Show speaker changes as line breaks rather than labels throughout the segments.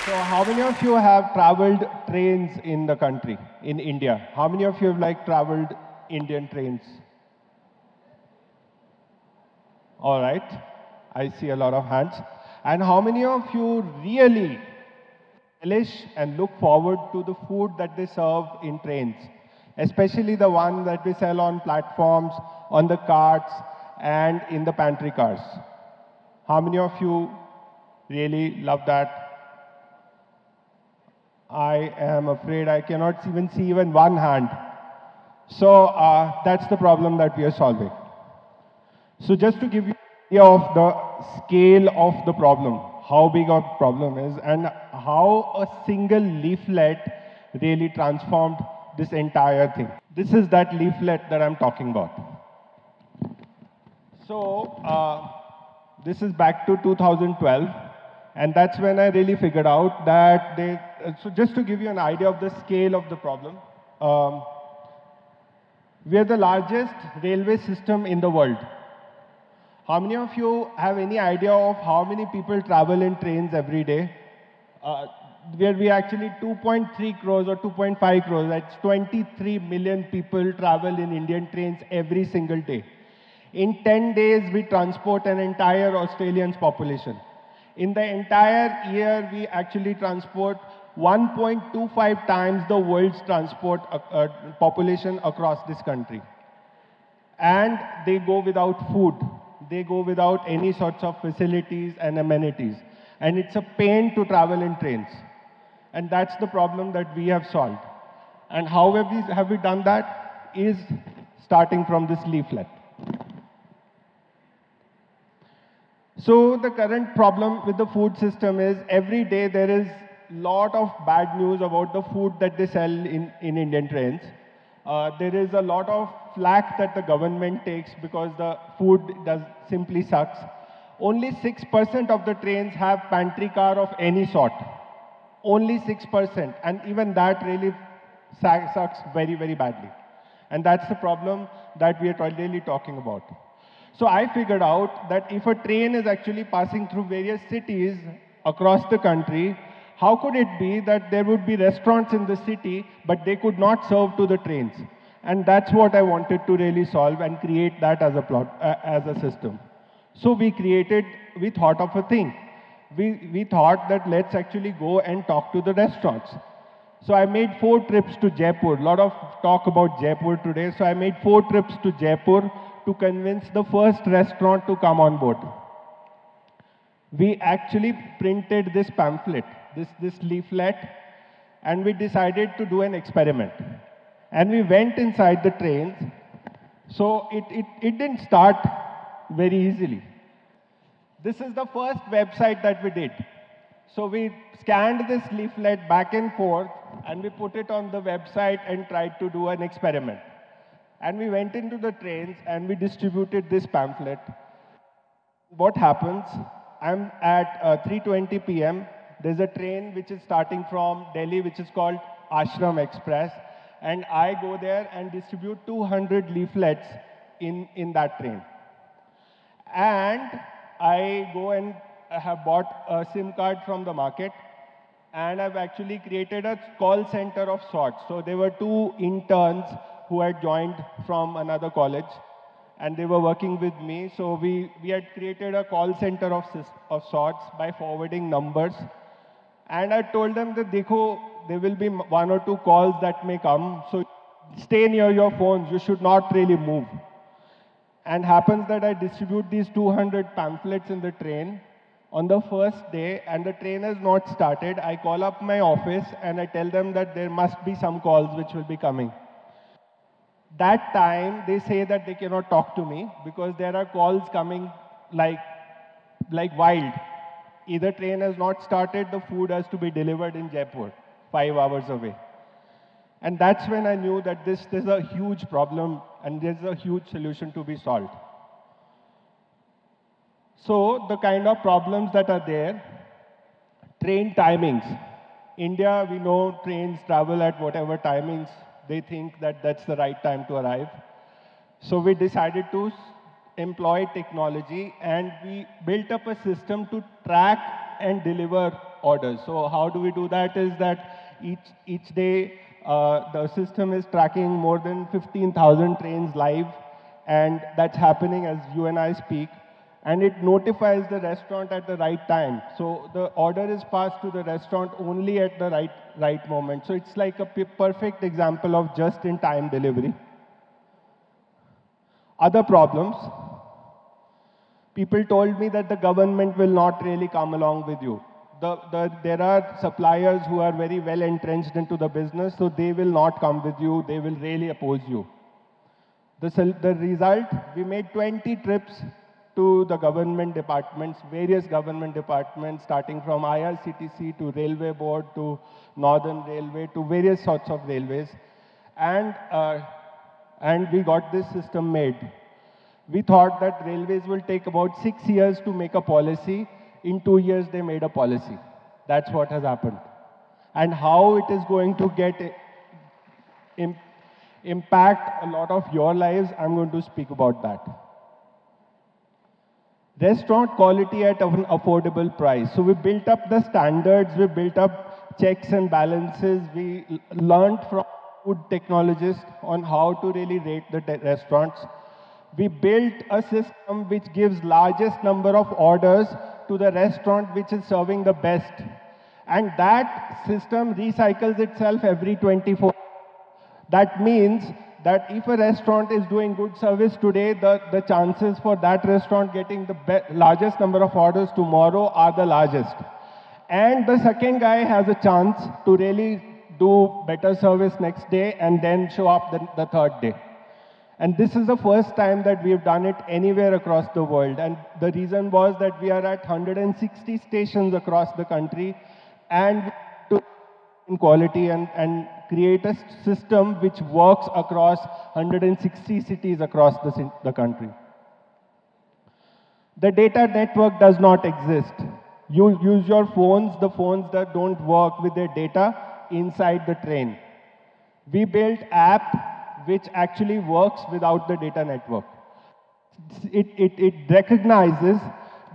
So how many of you have traveled trains in the country, in India? How many of you have traveled Indian trains? All right. I see a lot of hands. And how many of you really relish and look forward to the food that they serve in trains, especially the one that they sell on platforms, on the carts, and in the pantry cars? How many of you really love that? I am afraid I cannot even see even one hand. So that's the problem that we are solving. So just to give you an idea of the scale of the problem, how big a problem is, and how a single leaflet really transformed this entire thing. This is that leaflet that I'm talking about. So this is back to 2012, and that's when I really figured out that so just to give you an idea of the scale of the problem, we are the largest railway system in the world. How many of you have any idea of how many people travel in trains every day? Where we actually 2.3 crores or 2.5 crores, that's 23 million people travel in Indian trains every single day. In 10 days, we transport an entire Australian's population. In the entire year, we actually transport 1.25 times the world's transport population across this country. And they go without food. They go without any sorts of facilities and amenities. And it's a pain to travel in trains. And that's the problem that we have solved. And how have we done that? Is starting from this leaflet. So the current problem with the food system is every day there is a lot of bad news about the food that they sell in Indian trains. There is a lot of flack that the government takes because the food simply sucks. Only 6% of the trains have pantry car of any sort. Only 6%. And even that really sucks very, very badly. And that's the problem that we are really talking about. So I figured out that if a train is actually passing through various cities across the country, how could it be that there would be restaurants in the city, but they could not serve to the trains? And that's what I wanted to really solve and create that as a system. So we thought of a thing. We thought that let's actually go and talk to the restaurants. So I made 4 trips to Jaipur. A lot of talk about Jaipur today. So I made 4 trips to Jaipur to convince the first restaurant to come on board. We actually printed this pamphlet, this leaflet, and we decided to do an experiment. And we went inside the trains. So it didn't start very easily. This is the first website that we did. So we scanned this leaflet back and forth, and we put it on the website and tried to do an experiment. And we went into the trains and we distributed this pamphlet. What happens? I'm at 3:20 p.m. There's a train which is starting from Delhi, which is called Ashram Express. And I go there and distribute 200 leaflets in that train. And I go and have bought a SIM card from the market. And I've actually created a call center of sorts. So there were 2 interns who had joined from another college, and they were working with me. So we had created a call center of sorts by forwarding numbers. And I told them that, Dekho, there will be 1 or 2 calls that may come, so stay near your phones. You should not really move. And happens that I distribute these 200 pamphlets in the train on the first day, and the train has not started. I call up my office and I tell them that there must be some calls which will be coming. That time, they say that they cannot talk to me because there are calls coming like wild. Either train has not started, the food has to be delivered in Jaipur, 5 hours away. And that's when I knew that this is a huge problem and there's a huge solution to be solved. So the kind of problems that are there, train timings. India, we know trains travel at whatever timings they think that that's the right time to arrive. So we decided to employ technology, and we built up a system to track and deliver orders. So how do we do that is that each day the system is tracking more than 15,000 trains live, and that's happening as you and I speak. And it notifies the restaurant at the right time. So the order is passed to the restaurant only at the right moment. So it's like a perfect example of just-in-time delivery. Other problems. People told me that the government will not really come along with you. There are suppliers who are very well entrenched into the business, so they will not come with you. They will really oppose you. The result, we made 20 trips to the government departments, various government departments, starting from IRCTC to Railway Board to Northern Railway to various sorts of railways. And we got this system made. We thought that railways will take about 6 years to make a policy. In 2 years, they made a policy. That's what has happened. And how it is going to get impact a lot of your lives, I'm going to speak about that. Restaurant quality at an affordable price. So we built up the standards, we built up checks and balances, we learned from food technologists on how to really rate the restaurants. We built a system which gives largest number of orders to the restaurant which is serving the best. And that system recycles itself every 24 hours. That means that if a restaurant is doing good service today, the chances for that restaurant getting the largest number of orders tomorrow are the largest. And the second guy has a chance to really do better service next day and then show up the third day. And this is the first time that we have done it anywhere across the world. And the reason was that we are at 160 stations across the country, and to in quality and create a system which works across 160 cities across the country. The data network does not exist. You use your phones, the phones that don't work with their data inside the train. We built app which actually works without the data network. It recognizes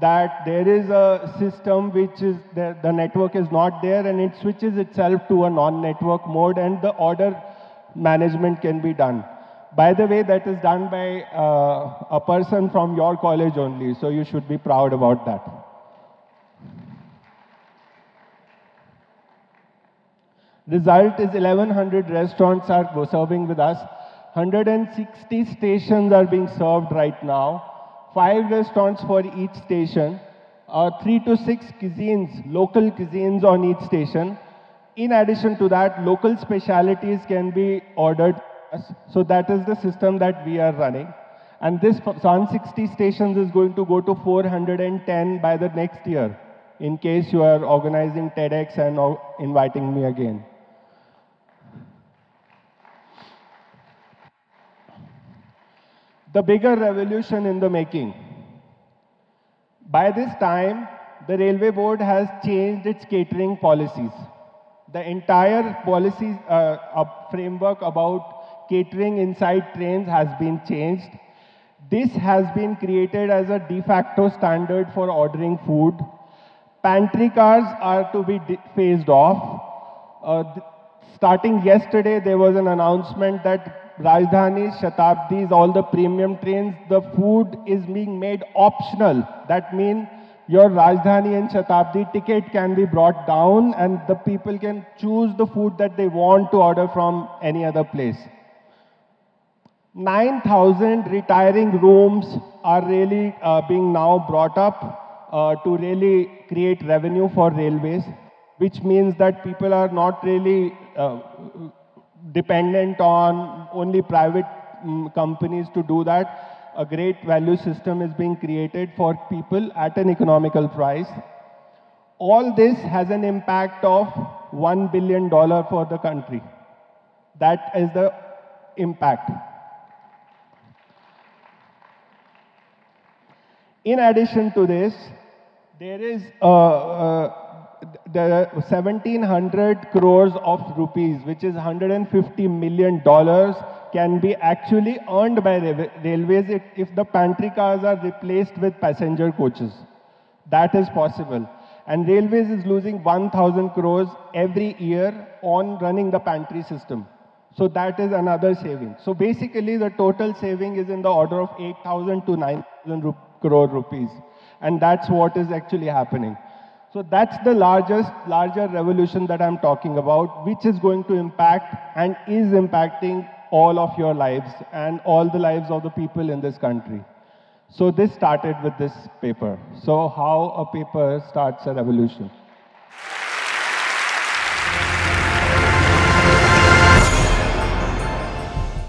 that there is a system which is, the network is not there, and it switches itself to a non-network mode, and the order management can be done. By the way, that is done by a person from your college only, so you should be proud about that. Result is 1,100 restaurants are serving with us. 160 stations are being served right now. 5 restaurants for each station. 3 to 6 cuisines, local cuisines on each station. In addition to that, local specialities can be ordered. So that is the system that we are running. And this 160 stations is going to go to 410 by the next year, in case you are organizing TEDx and inviting me again. The bigger revolution in the making. By this time, the Railway Board has changed its catering policies. The entire policy framework about catering inside trains has been changed. This has been created as a de facto standard for ordering food. Pantry cars are to be phased off. Starting yesterday, there was an announcement that Rajdhani, Shatabdis, all the premium trains, the food is being made optional. That means your Rajdhani and Shatabdi ticket can be brought down and the people can choose the food that they want to order from any other place. 9,000 retiring rooms are really being now brought up to really create revenue for railways, which means that people are not really dependent on only private companies to do that. A great value system is being created for people at an economical price. All this has an impact of $1 billion for the country. That is the impact. In addition to this, there is the 1,700 crores of rupees, which is $150 million, can be actually earned by railways if the pantry cars are replaced with passenger coaches. That is possible. And Railways is losing 1,000 crores every year on running the pantry system. So that is another saving. So basically the total saving is in the order of 8,000 to 9,000 crore rupees. And that's what is actually happening. So that's the larger revolution that I'm talking about, which is going to impact and is impacting all of your lives and all the lives of the people in this country. So this started with this paper. So how a paper starts a revolution.